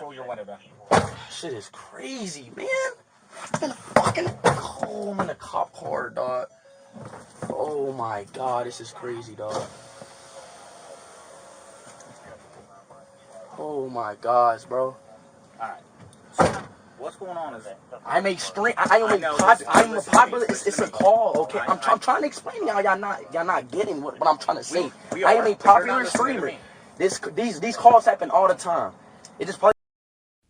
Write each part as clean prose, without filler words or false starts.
roll your window down. Shit is crazy, man. I'm in a fucking I'm in a cop car, dog. Oh my god, this is crazy, dog. Oh my gosh, bro. Alright. So, what's going on is that? I'm a popular. It's a call, okay? I'm trying to explain to y'all. Y'all not getting what I'm trying to say. I am a popular streamer. These calls happen all the time. It just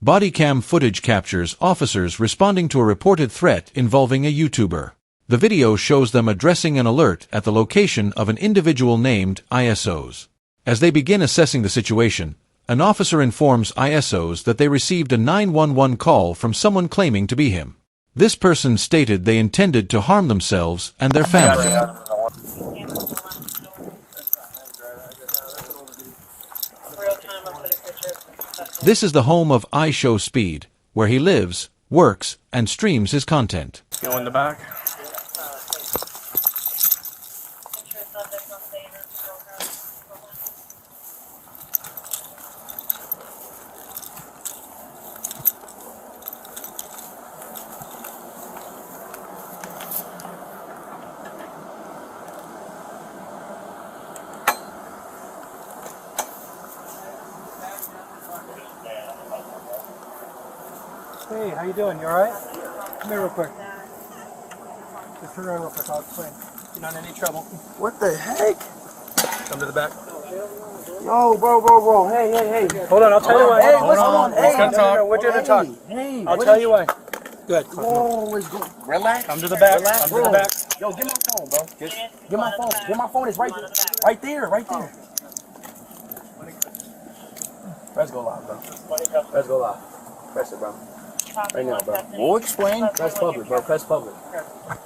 BODYCAM footage captures officers responding to a reported threat involving a YouTuber. The video shows them addressing an alert at the location of an individual named ISOs. As they begin assessing the situation, an officer informs ISOs that they received a 911 call from someone claiming to be him. This person stated they intended to harm themselves and their family. This is the home of IShowSpeed, where he lives, works, and streams his content. Go in the back. Hey, how you doing? You alright? Come here real quick. Just turn around real quick, I'll explain. You're not in any trouble. what the heck? Come to the back. Yo, bro. Hey. Hold on, I'll tell you why. Hey, what's going on? Let's go talk. We're gonna talk. Hey, I'll tell you why. Good. Whoa, let's go. Relax. Come to the back. Relax, Come to the back. Yo, get my phone, bro. Get my phone. Get my phone. It's right there. Press go live, bro. Press go live. Press it, bro. Right now, bro. We'll explain. Press public, bro. Press public.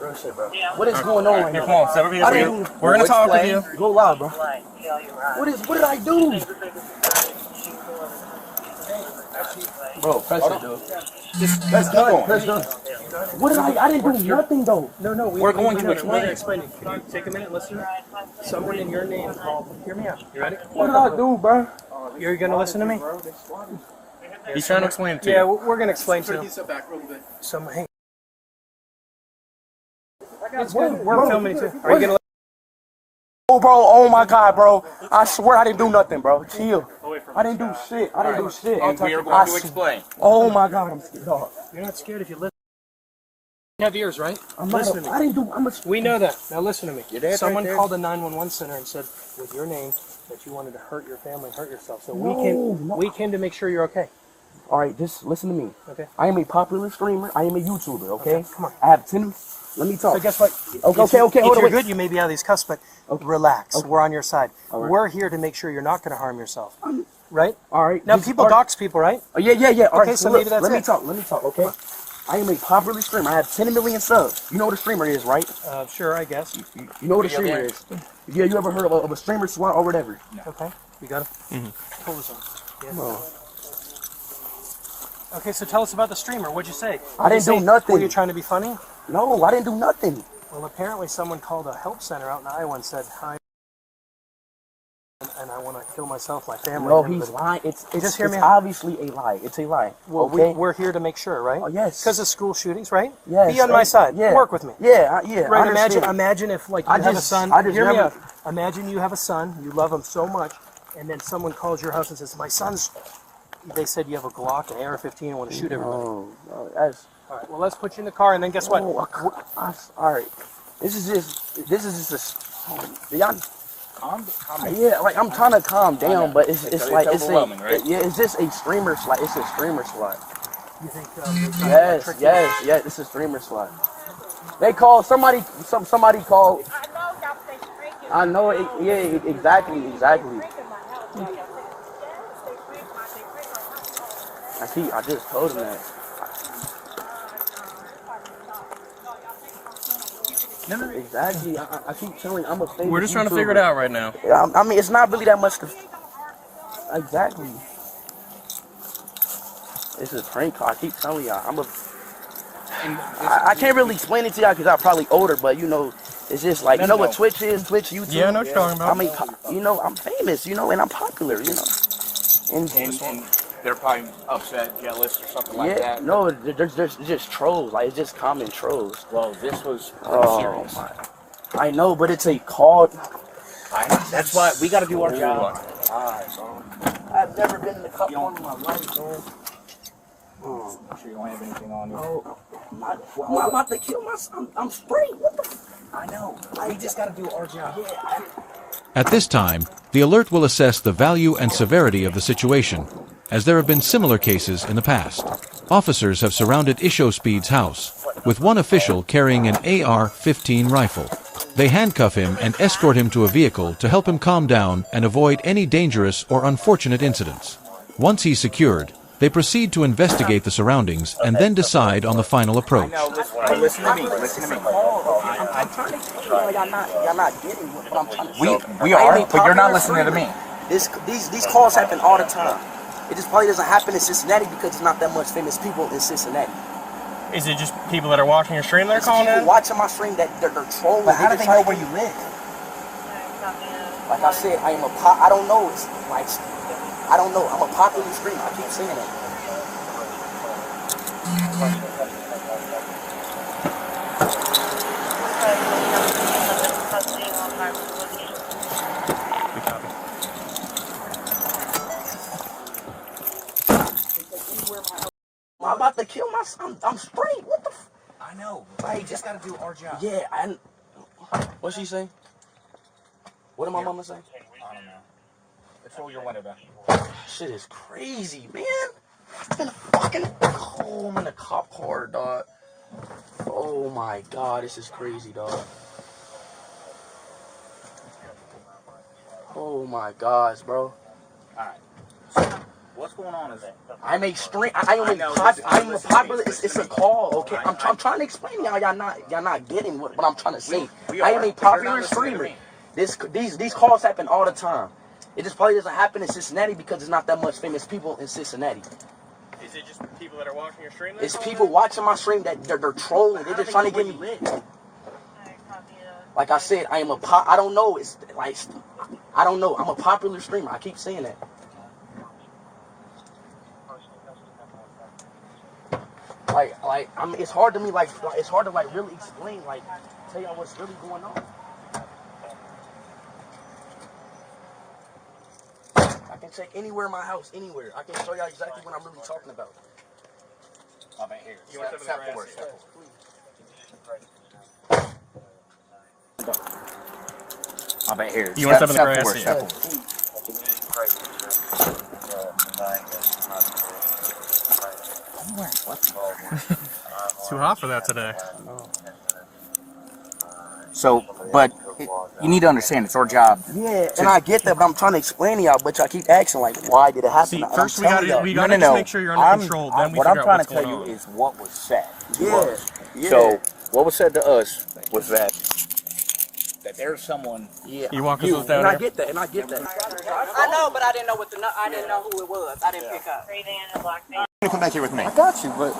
Real shit, bro. What is going on right Here, now? come on, step over here. We're gonna talk with you. Go live, bro. What did I do? Bro, press it, dude. Press done. What did I didn't do nothing, though. No, We're going to explain. Explain it. Can you take a minute, listen? Someone in your name called. Hear me out. You ready? What did I do, bro? You're gonna listen to me? He's trying to explain it to Yeah, you. we're gonna explain to you. Hey. We're filming too. Are you gonna Oh, bro, oh my God, bro. I swear I didn't do nothing, bro. Chill. I didn't do shit. And we are going to explain. Oh my God, I'm scared. Dog. You're not scared if you listen. You have ears, right? Listen to me. I didn't do. We know that. Now listen to me. Your dad's Someone right there. called the 911 center and said with your name that you wanted to hurt your family, hurt yourself. So we came to make sure you're okay. All right, just listen to me. Okay. I am a popular streamer. I am a YouTuber. Okay. Come on. I have 10. Let me talk. So guess what? Okay. If Hold on. you're good, you may be out of these cuffs, but relax. Okay. We're on your side. All right. We're here to make sure you're not going to harm yourself. Right? All right. Now, people dox people, right? Oh, yeah. All Okay, right, so look, maybe that's let me it. talk. Okay. I am a popular streamer. I have 10 million subs. You know what a streamer is, right? Sure, I guess. You know what a streamer is. Yeah, you ever heard of a streamer SWAT or whatever? Okay. You got it? Mm-hmm. Pull this on. Yeah. Come on. Okay, so tell us about the streamer. What'd you say? I didn't do nothing. Were you trying to be funny? No, I didn't do nothing. Well, apparently someone called a help center out in Iowa and said, hi, and I want to kill myself, my family. No, and he's everybody. lying. It's hear me out. obviously a lie. It's a lie. Well, okay? we're here to make sure, right? Oh, yes. Because of school shootings, right? Yes. Be on my side. Yeah. Work with me. Yeah. Right. I understand. Imagine if, like, you have a son. Hear me out. Imagine you have a son. You love him so much, and then someone calls your house and says, "My son's." They said you have a Glock, an AR-15, and want to shoot everybody. No, that's. All right. Well, let's put you in the car, and then guess what? All right. This is just. Y'all. Yeah, like I'm trying to calm down, but it's like it's overwhelming, right? Yeah, it's just a streamer slot. It's a streamer slot. You think? Yes. It's a streamer slot. They call somebody. Somebody called. I know it. Yeah, exactly. I just told him that. No. Exactly. I keep telling. I'm a famous We're just trying to YouTuber. figure it out right now. I mean, it's not really that much to. Exactly. It's a prank call. I keep telling y'all. I can't really explain it to y'all because I'm probably older, but you know, it's just like, you know what Twitch is? Twitch, YouTube. Yeah, I know what you're talking about. I mean, you know, I'm famous, you know, and I'm popular, you know. And They're probably upset, jealous, or something like Yeah, that. no, there's just trolls. Like, it's just common trolls. Well, this was pretty serious. I know, but it's a call. That's why we got to do our job. I've never been in the cup one in my life, man. I'm sure you don't have anything on you. No, I'm about to kill myself. I'm spraying. What the I know. We just got to do our job. Yeah. At this time, the alert will assess the value and severity of the situation, as there have been similar cases in the past. Officers have surrounded IShowSpeed's house, with one official carrying an AR-15 rifle. They handcuff him and escort him to a vehicle to help him calm down and avoid any dangerous or unfortunate incidents. Once he's secured, they proceed to investigate the surroundings and then decide on the final approach. Listen to me. Listen to me. I'm trying to explain. Y'all not getting what I'm trying to say. We are, but you're not listening to me. These calls happen all the time. It just probably doesn't happen in Cincinnati because there's not that much famous people in Cincinnati. Is it just people that are watching your stream that are It's calling people in? watching my stream that they're trolling. But how do they know where you live? Like I said, I don't know. It's like, I don't know. I'm a popular streamer. I keep saying that. I'm about to kill myself. I'm spraying. What the f? I know. We just got to do our job. Yeah, what's she saying? What did my mama say? I don't know. Let's roll your window down. Shit is crazy, man. I'm in a fucking I'm in a cop car, dog. Oh my god, this is crazy, dog. Oh my gosh, bro. Alright. So, what's going on is that? I make stream. I'm a popular. It's a call, okay. I'm trying to explain y'all. Y'all not getting what I'm trying to say. I am a popular streamer. These calls happen all the time. It just probably doesn't happen in Cincinnati because there's not that much famous people in Cincinnati. Is it just people that are watching your stream? It's people watching my stream that they're trolling. They're just trying to get me. Like I said, I don't know. It's like I don't know. I'm a popular streamer. I keep saying that. It's hard to me. It's hard to really explain. Tell y'all what's really going on. I can check anywhere in my house, anywhere. I can show y'all exactly what I'm really talking about. I'm right here. You want Step something forward. to Step forward. I'm right here. You want something to Step grass? forward. Yeah. Step forward. It's too hot for that today. So, but you need to understand, it's our job. Yeah, and I get that, but I'm trying to explain to y'all, but y'all keep asking, why did it happen? See, And first I'm we telling gotta y'all. just make sure you're under control. Then we what figure I'm out trying what's to tell going you on. is what was said. Yeah. So, what was said to us was that there's someone. Yeah. You walk us down and I here. get that, and I get that. I know, but I didn't know I didn't know who it was. I didn't pick up. You're gonna come back here with me. I got you, but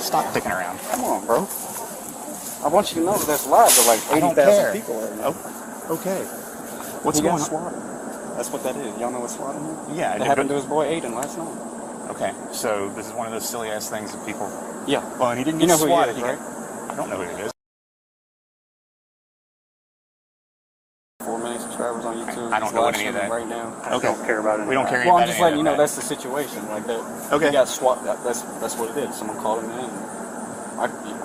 Stop dicking around. come on, bro. I want you to know that that's live to like I don't care. 80,000 people right now. Okay. What's He going got on? swatted. That's what that is. Y'all know what swatting is? Yeah, That happened to his boy Aiden last night. Okay, so this is one of those silly ass things that people. Yeah. Well, and he didn't You get know who swatted. he is, right? I don't know who it is. 4 million subscribers on YouTube. I don't He's know live any of streaming that. right now. Okay. Don't care about it. We don't care Well, about I'm just any letting of you know that. that's the situation. Like that. Okay. He got swat. That's what it is. Someone called him in.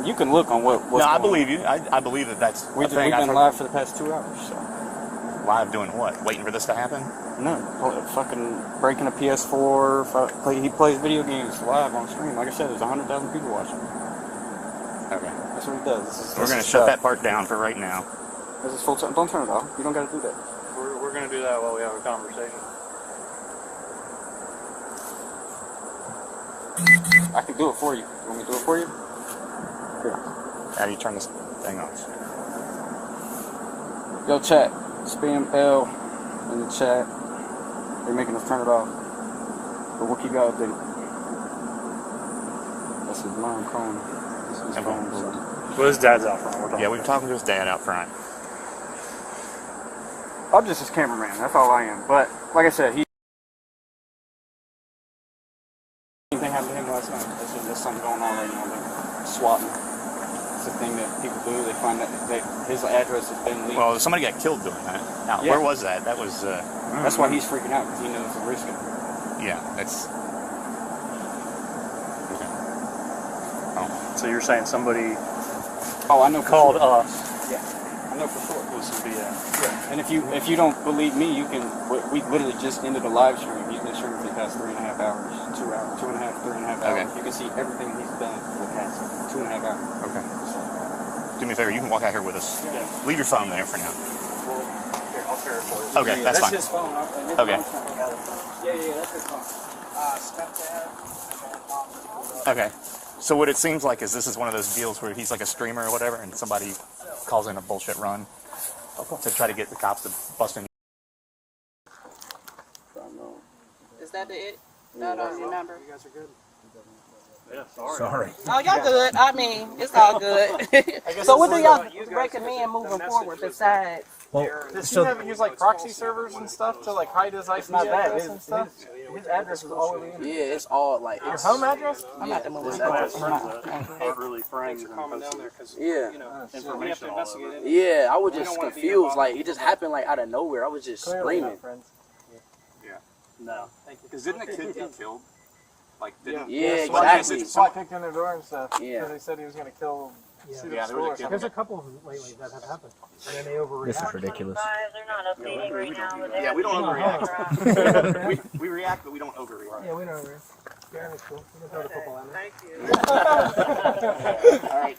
You can look on what's No, I going believe you. I believe that that's We've a thing. been live for the past 2 hours. So. Live doing what? Waiting for this to happen? No, fucking breaking a PS4. He plays video games live on stream. Like I said, there's 100,000 people watching. Okay. That's what he does. We're gonna shut that part down for right now. This is full time. Don't turn it off. You don't got to do that. We're going to do that while we have a conversation. I can do it for you. You want me to do it for you? Here. How do you turn this thing on? Yo, chat. Spam L in the chat. They're making us turn it off. But what you got to do? That's his mom calling. This is his phone. Well, his dad's out front. Yeah, we were talking to his dad out front. I'm just his cameraman. That's all I am. But like I said, he thing happened to him last night. There's something going on right now. They're swatting. It's a thing that people do. They find that his address has been leaked. Well, somebody got killed doing that. Now, Yeah. where was that? That was. That's why he's freaking out, because he knows the risk of it. Yeah, that's. Okay. Oh. So you're saying somebody Oh, I know. called for sure. us Yeah, I know for sure. with some BS. Yeah. And if you don't believe me, you can. We literally just ended a live stream. He's been streaming for the past 3.5 hours, 2 hours, 2.5, 3.5 hours. Okay. You can see everything he's done for the past 2.5 hours. Okay. Do me a favor. You can walk out here with us. Yeah. Leave your phone there for now. Well, here, I'll share it for you. Okay, Yeah, that's fine. his phone. Okay. Yeah, that's his phone. Okay. So what it seems like is this is one of those deals where he's like a streamer or whatever, and somebody calls in a bullshit run to try to get the cops to bust in. Is that it? That on your number? You guys are good. Yeah, sorry. Sorry. Oh, y'all good. I mean, it's all good. So what do y'all recommend moving forward besides? Does he use like proxy servers and stuff to like hide his IP not bad. address and stuff? His address is all over the internet. Yeah, it's all like Your home address? I'm not the move His this address. Aren't really friends. Yeah. Information all over it. Yeah, I was just confused. Like it just happened like out of nowhere. I was just screaming. No. Because didn't the kid get killed? Like, didn't Yeah, So I exactly. kicked in their door and stuff. Yeah. Because they said he was going to kill. Yeah, there was a kid. There's a couple of them lately that have happened, and then they overreact. This is ridiculous. They're not updating right now. But Yeah, we don't overreact. we react, but we don't overreact. Yeah, we know. Darren is cool. We can throw the football at him. Thank you. All right.